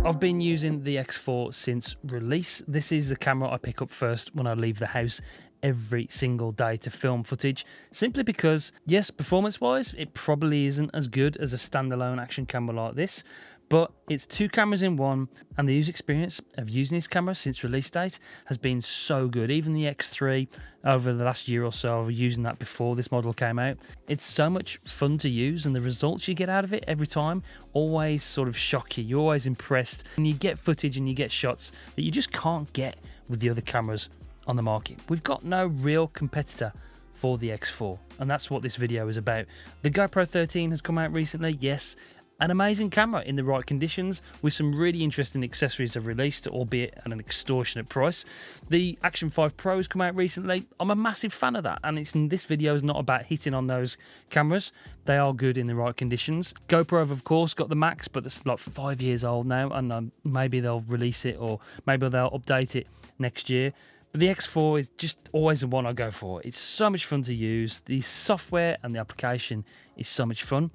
I've been using the X4 since release. This is the camera I pick up first when I leave the house every single day to film footage, simply because, yes, performance-wise, it probably isn't as good as a standalone action camera like this, but it's two cameras in one, and the user experience of using this camera since release date has been so good. Even the X3 over the last year or so, of using that before this model came out, it's so much fun to use, and the results you get out of it every time always sort of shock you. You're always impressed, and you get footage and you get shots that you just can't get with the other cameras on the market. We've got no real competitor for the X4, and that's what this video is about. The GoPro 13 has come out recently, yes, an amazing camera in the right conditions with some really interesting accessories they've released, albeit at an extortionate price. The Action 5 Pro has come out recently. I'm a massive fan of that, and this video is not about hitting on those cameras. They are good in the right conditions. GoPro have, of course, got the Max, but it's like 5 years old now, and maybe they'll release it, or maybe they'll update it next year. But the X4 is just always the one I go for. It's so much fun to use. The software and the application is so much fun.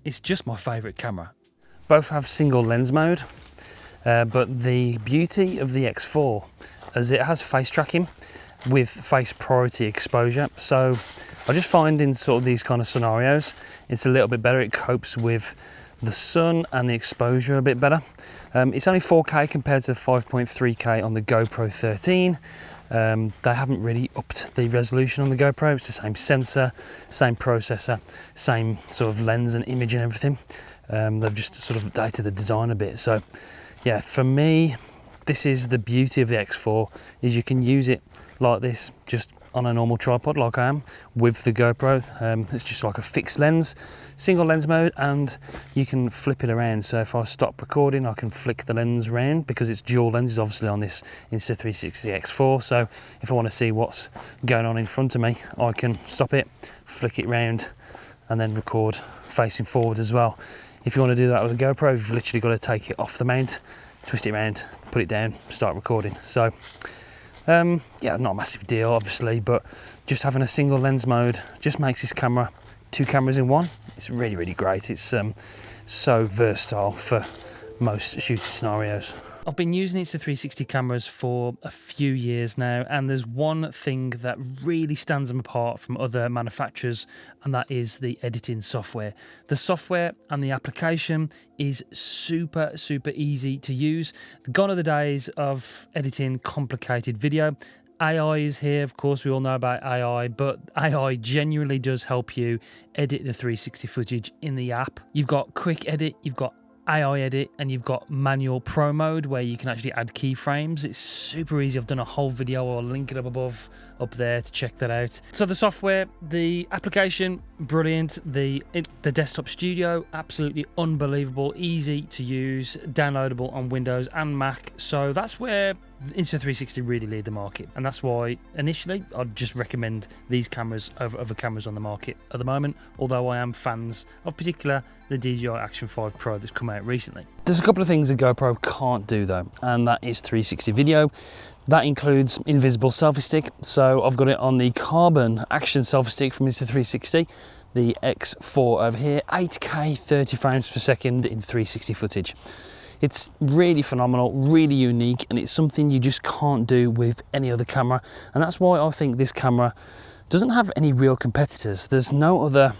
It's just my favourite camera. Both have single lens mode, but the beauty of the X4 is it has face tracking with face priority exposure. So I just find in sort of these kind of scenarios, it's a little bit better. It copes with the sun and the exposure a bit better. It's only 4K compared to 5.3K on the GoPro 13. They haven't really upped the resolution on the GoPro. It's the same sensor, same processor, same sort of lens and image and everything. They've just sort of updated the design a bit. So yeah, for me, this is the beauty of the X4, is you can use it like this, just on a normal tripod like I am with the GoPro. It's just like a fixed lens, single lens mode, and you can flip it around. So if I stop recording, I can flick the lens around because it's dual lenses obviously on this Insta360 X4. So if I want to see what's going on in front of me, I can stop it, flick it round, and then record facing forward as well. If you want to do that with a GoPro, you've literally got to take it off the mount, twist it around, put it down, start recording. So yeah, not a massive deal obviously, but just having a single lens mode just makes this camera two cameras in one. It's really, really great. It's so versatile for most shooting scenarios. I've been using Insta360 cameras for a few years now, and there's one thing that really stands them apart from other manufacturers, and that is the editing software. The software and the application is super, super easy to use. Gone are the days of editing complicated video. AI is here, of course, we all know about AI, but AI genuinely does help you edit the 360 footage in the app. You've got quick edit, you've got AI edit, and you've got manual pro mode where you can actually add keyframes. It's super easy. I've done a whole video, I'll link it up above, up there to check that out. So the software, the application, brilliant. The desktop studio, absolutely unbelievable, easy to use, downloadable on Windows and Mac. So that's where Insta360 really lead the market, and that's why initially I'd just recommend these cameras over other cameras on the market at the moment, although I am fans of particular the DJI Action 5 Pro that's come out recently. There's a couple of things a GoPro can't do though, and that is 360 video. That includes invisible selfie stick. So I've got it on the carbon action selfie stick from Insta360, the X4 over here, 8K 30 frames per second in 360 footage. It's really phenomenal, really unique, and it's something you just can't do with any other camera. And that's why I think this camera doesn't have any real competitors. There's no other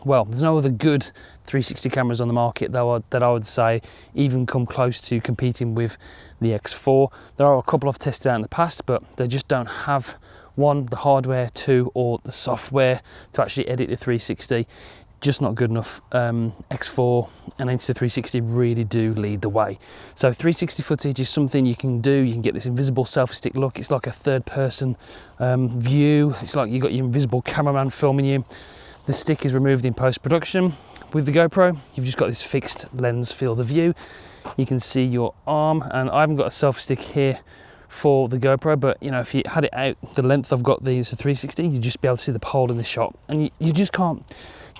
good 360 cameras on the market that I would say even come close to competing with the X4. There are a couple I've tested out in the past, but they just don't have, one, the hardware, two, or the software to actually edit the 360. Just not good enough. X4 and Insta360 really do lead the way. So 360 footage is something you can do. You can get this invisible selfie stick look. It's like a third person view. It's like you've got your invisible cameraman filming you. The stick is removed in post-production. With the GoPro, you've just got this fixed lens field of view. You can see your arm, and I haven't got a selfie stick here for the GoPro, but you know, if you had it out the length I've got the Insta360, you'd just be able to see the pole in the shot, and you just can't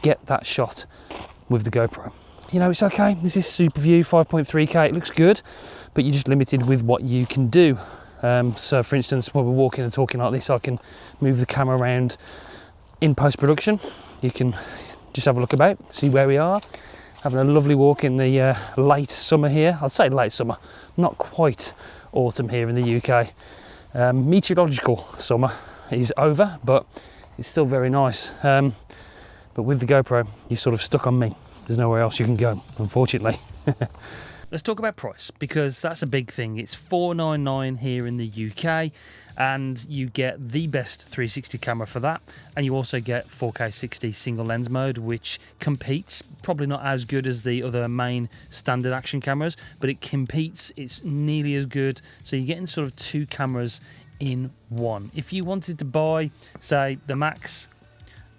get that shot with the GoPro. You know, it's okay, this is super view, 5.3K, it looks good, but you're just limited with what you can do. So for instance, when we're walking and talking like this, I can move the camera around in post-production. You can just have a look about, see where we are. Having a lovely walk in the late summer here. I'd say late summer, not quite autumn here in the UK. Meteorological summer is over, but it's still very nice. But with the GoPro, you're sort of stuck on me. There's nowhere else you can go, unfortunately. Let's talk about price, because that's a big thing. It's $499 here in the UK, and you get the best 360 camera for that, and you also get 4K 60 single lens mode, which competes. Probably not as good as the other main standard action cameras, but it competes. It's nearly as good. So you're getting sort of two cameras in one. If you wanted to buy, say, the Max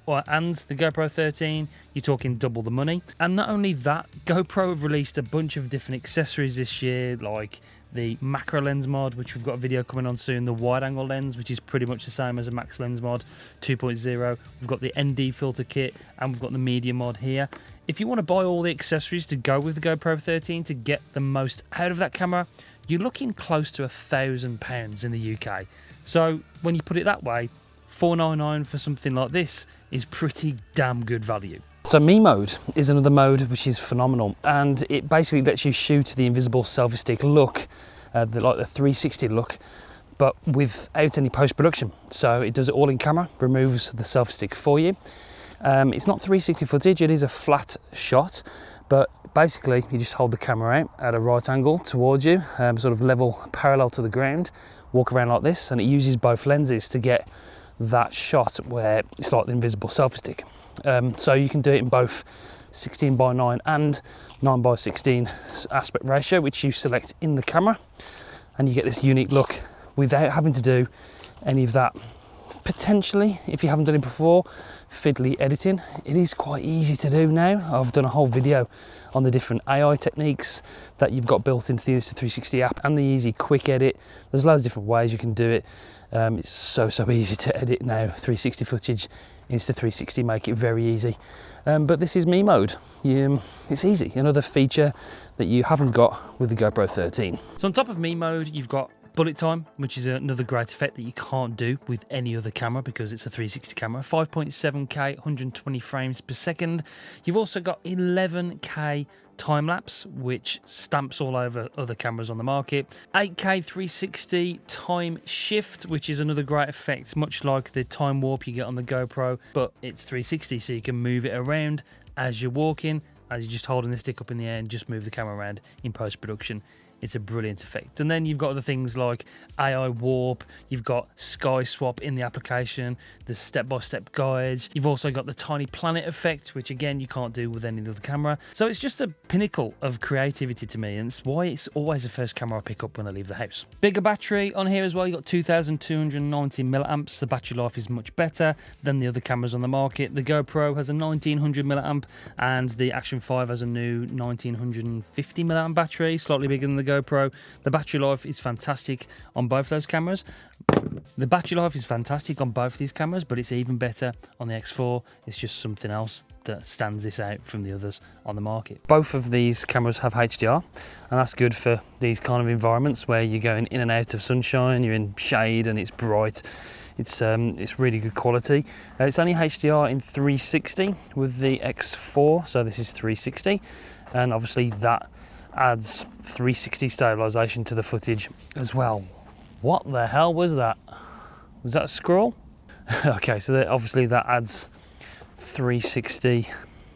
and the GoPro 13, you're talking double the money. And not only that, GoPro have released a bunch of different accessories this year, like the macro lens mod, which we've got a video coming on soon, the wide angle lens, which is pretty much the same as a max lens mod 2.0. We've got the ND filter kit, and we've got the media mod here. If you want to buy all the accessories to go with the GoPro 13 to get the most out of that camera, you're looking close to £1,000 in the UK. So when you put it that way, $499 for something like this is pretty damn good value. So MEMODE is another mode which is phenomenal, and it basically lets you shoot the invisible selfie stick look, like the 360 look, but without any post-production. So it does it all in camera, removes the selfie stick for you. It's not 360 footage, it is a flat shot, but basically you just hold the camera out at a right angle towards you, sort of level parallel to the ground, walk around like this, and it uses both lenses to get that shot where it's like the invisible selfie stick. So you can do it in both 16:9 and 9:16 aspect ratio, which you select in the camera, and you get this unique look without having to do any of that. Potentially, if you haven't done it before, fiddly editing. It is quite easy to do now. I've done a whole video on the different AI techniques that you've got built into the Insta360 app and the easy quick edit. There's loads of different ways you can do it. It's so easy to edit now. 360 footage, Insta360 make it very easy. But this is MEMODE. It's easy. Another feature that you haven't got with the GoPro 13. So on top of MEMODE, you've got bullet time, which is another great effect that you can't do with any other camera because it's a 360 camera. 5.7K, 120 frames per second. You've also got 11K time-lapse, which stamps all over other cameras on the market. 8K 360 time shift, which is another great effect, much like the time warp you get on the GoPro, but it's 360, so you can move it around as you're walking, as you're just holding the stick up in the air and just move the camera around in post-production. It's a brilliant effect. And then you've got other things like AI warp, you've got sky swap in the application, the step-by-step guides. You've also got the tiny planet effect, which again, you can't do with any other camera. So it's just a pinnacle of creativity to me, and it's why it's always the first camera I pick up when I leave the house. Bigger battery on here as well. You've got 2,290 milliamps. The battery life is much better than the other cameras on the market. The GoPro has a 1,900 milliamp, and the Action 5 has a new 1,950 milliamp battery, slightly bigger than the GoPro. The battery life is fantastic on both those cameras. The battery life is fantastic on both these cameras, but it's even better on the X4. It's just something else that stands this out from the others on the market. Both of these cameras have HDR, and that's good for these kind of environments where you're going in and out of sunshine, you're in shade and it's bright. It's really good quality. It's only HDR in 360 with the X4, so this is 360, and obviously that adds 360 stabilisation to the footage as well. What the hell was that? Was that a squirrel? Okay, so obviously that adds 360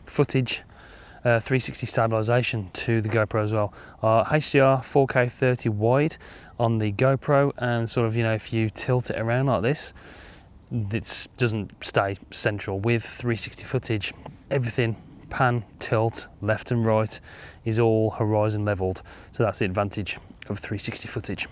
footage, 360 stabilisation to the GoPro as well. HDR 4K 30 wide on the GoPro, and sort of, you know, if you tilt it around like this, it doesn't stay central. With 360 footage, everything pan, tilt, left and right is all horizon leveled. So that's the advantage of 360 footage.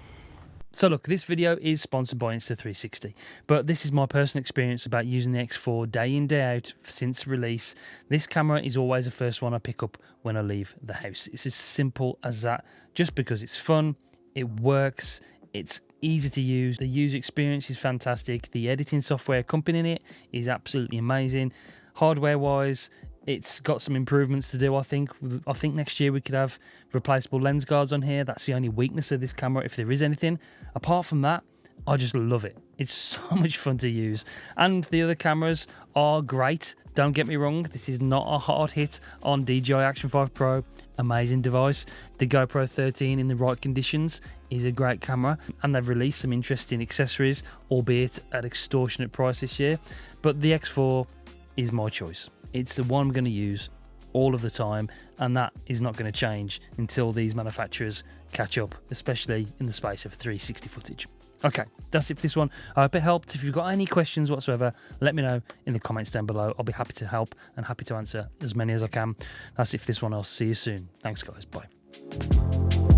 So look, this video is sponsored by Insta360, but this is my personal experience about using the X4 day in, day out since release. This camera is always the first one I pick up when I leave the house. It's as simple as that, just because it's fun, it works, it's easy to use, the user experience is fantastic, the editing software accompanying it is absolutely amazing. Hardware-wise, it's got some improvements to do, I think. Next year we could have replaceable lens guards on here. That's the only weakness of this camera, if there is anything. Apart from that, I just love it. It's so much fun to use. And the other cameras are great. Don't get me wrong, this is not a hard hit on DJI Action 5 Pro. Amazing device. The GoPro 13 in the right conditions is a great camera, and they've released some interesting accessories, albeit at extortionate price this year. But the X4 is my choice. It's the one I'm going to use all of the time, and that is not going to change until these manufacturers catch up, especially in the space of 360 footage. Okay, that's it for this one. I hope it helped. If you've got any questions whatsoever, let me know in the comments down below. I'll be happy to help and happy to answer as many as I can. That's it for this one. I'll see you soon. Thanks, guys. Bye.